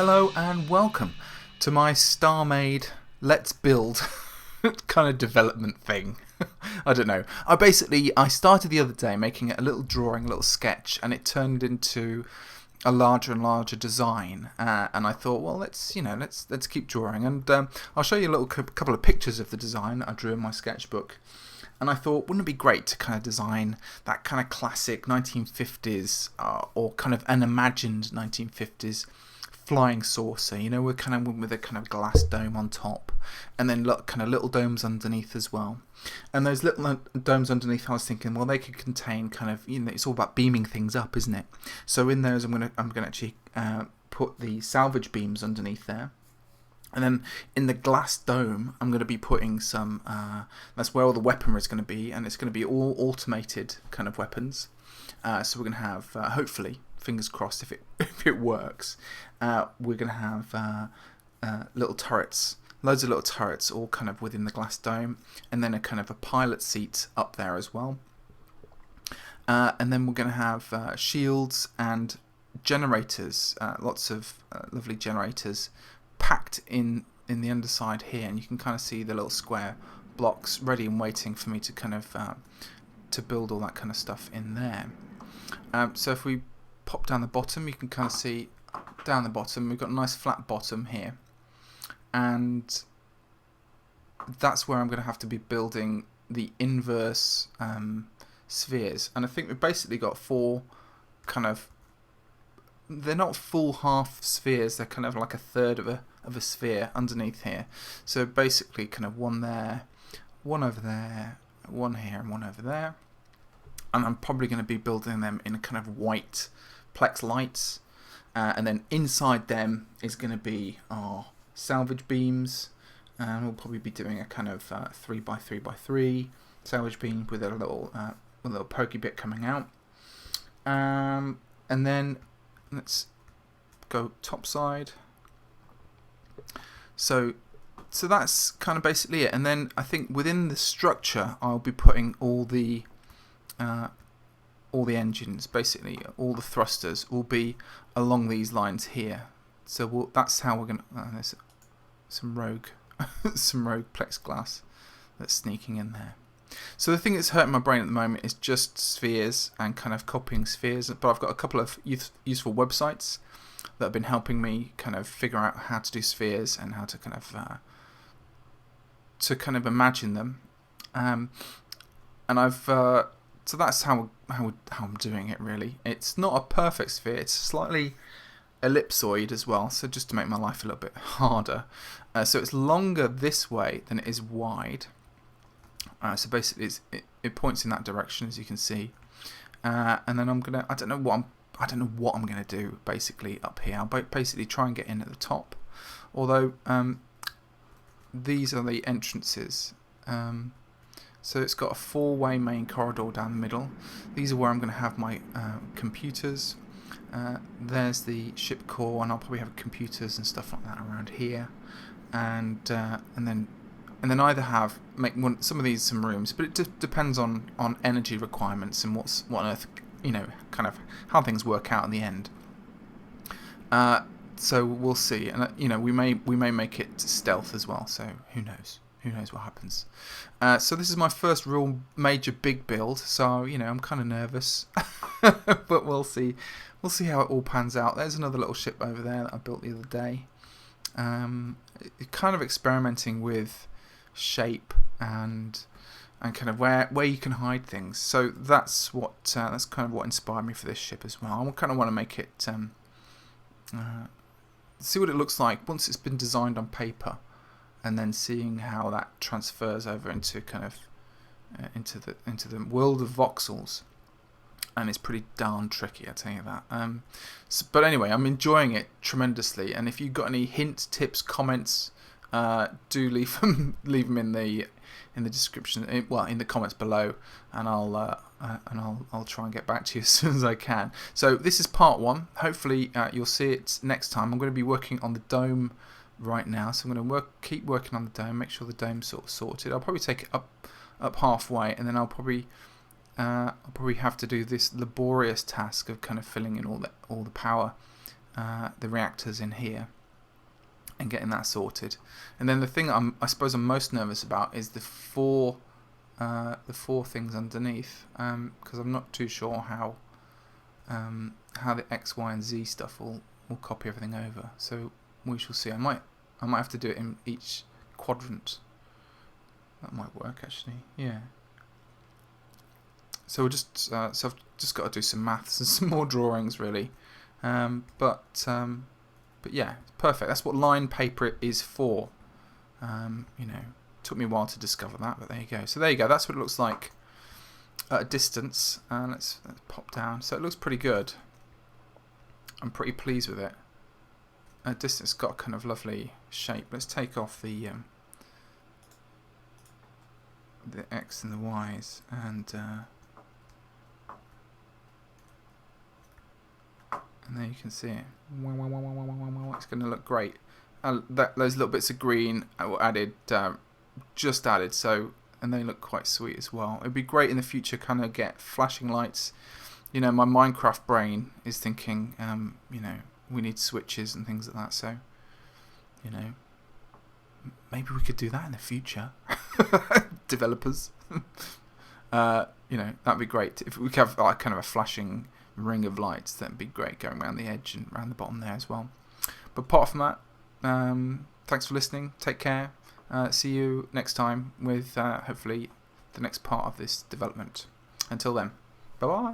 Hello and welcome to my StarMade Let's Build kind of development thing. I don't know. I started the other day making a little drawing, a little sketch, and it turned into a larger and larger design. And I thought, well, let's keep drawing, and I'll show you a little couple of pictures of the design I drew in my sketchbook. And I thought, wouldn't it be great to kind of design that kind of classic 1950s or kind of an imagined 1950s flying saucer, we're kind of with a kind of glass dome on top, and then kind of little domes underneath as well. And those little domes underneath, I was thinking, well, they could contain kind of, it's all about beaming things up, isn't it? So in those, I'm gonna actually put the salvage beams underneath there. And then in the glass dome, I'm going to be putting some, that's where all the weaponry is going to be, and it's going to be all automated kind of weapons. So we're going to have, hopefully, fingers crossed if it works, we're going to have little turrets, loads of little turrets all kind of within the glass dome, and then a kind of a pilot seat up there as well. And then we're going to have shields and generators, lots of lovely generators packed in the underside here, and you can kind of see the little square blocks ready and waiting for me to kind of to build all that kind of stuff in there. So if we pop down the bottom, you can kind of see down the bottom we've got a nice flat bottom here, and that's where I'm going to have to be building the inverse spheres. And I think we've basically got four kind of, they're not full half spheres, they're kind of like a third of a sphere underneath here. So basically kind of one there, one over there, one here and one over there. And I'm probably going to be building them in a kind of white plex lights. And then inside them is going to be our salvage beams. And we'll probably be doing a kind of 3x3x3 salvage beam with a little pokey bit coming out. And then let's go top side. So that's kind of basically it. And then I think within the structure, I'll be putting all the engines, basically all the thrusters will be along these lines here. So that's how we're gonna. There's some rogue, some rogue plexiglass that's sneaking in there. So the thing that's hurting my brain at the moment is just spheres and kind of copying spheres. But I've got a couple of useful websites that have been helping me kind of figure out how to do spheres and how to kind of imagine them. And I've so that's how I'm doing it really. It's not a perfect sphere. It's slightly ellipsoid as well. So just to make my life a little bit harder. So it's longer this way than it is wide. So basically, it points in that direction, as you can see, and then I don't know what I'm gonna do basically up here. I'll basically try and get in at the top, although these are the entrances. So it's got a four-way main corridor down the middle. These are where I'm going to have my computers. There's the ship core, and I'll probably have computers and stuff like that around here, and then either make some of these some rooms, but it depends on energy requirements and what on earth, kind of how things work out in the end. So we'll see, and we may make it stealth as well. So who knows? Who knows what happens? So this is my first real major big build. So I'm kind of nervous, but we'll see. We'll see how it all pans out. There's another little ship over there that I built the other day. Kind of experimenting with shape and kind of where you can hide things. So that's kind of what inspired me for this ship as well. I kind of want to make it see what it looks like once it's been designed on paper, and then seeing how that transfers over into kind of into the world of voxels. And it's pretty darn tricky, I tell you that. But anyway, I'm enjoying it tremendously. And if you've got any hints, tips, comments, do leave them in the description, in the comments below, and I'll try and get back to you as soon as I can. So this is part one. Hopefully you'll see it next time. I'm going to be working on the dome right now, so I'm going to keep working on the dome, make sure the dome's sort of sorted. I'll probably take it up halfway, and then I'll probably have to do this laborious task of kind of filling in all the power the reactors in here and getting that sorted. And then the thing I suppose I'm most nervous about is the four things underneath, because I'm not too sure how the X, Y, and Z stuff will copy everything over. So we shall see. I might have to do it in each quadrant. That might work actually. Yeah. So we'll just so I've just got to do some maths and some more drawings really. But yeah, perfect. That's what line paper is for. You know, took me a while to discover that, but there you go. So there you go. That's what it looks like at a distance. Let's pop down. So it looks pretty good. I'm pretty pleased with it. At a distance, it's got a kind of lovely shape. Let's take off the X and the Y's, and there you can see it. It's going to look great. Those little bits of green were added, just added, so, and they look quite sweet as well. It'd be great in the future, kind of get flashing lights. You know, my Minecraft brain is thinking, you know, we need switches and things like that. So, you know, maybe we could do that in the future. Developers, you know, that'd be great. If we could have like kind of a flashing ring of lights, that'd be great, going around the edge and around the bottom there as well. But apart from that, thanks for listening. Take care. See you next time with hopefully the next part of this development. Until then, bye bye.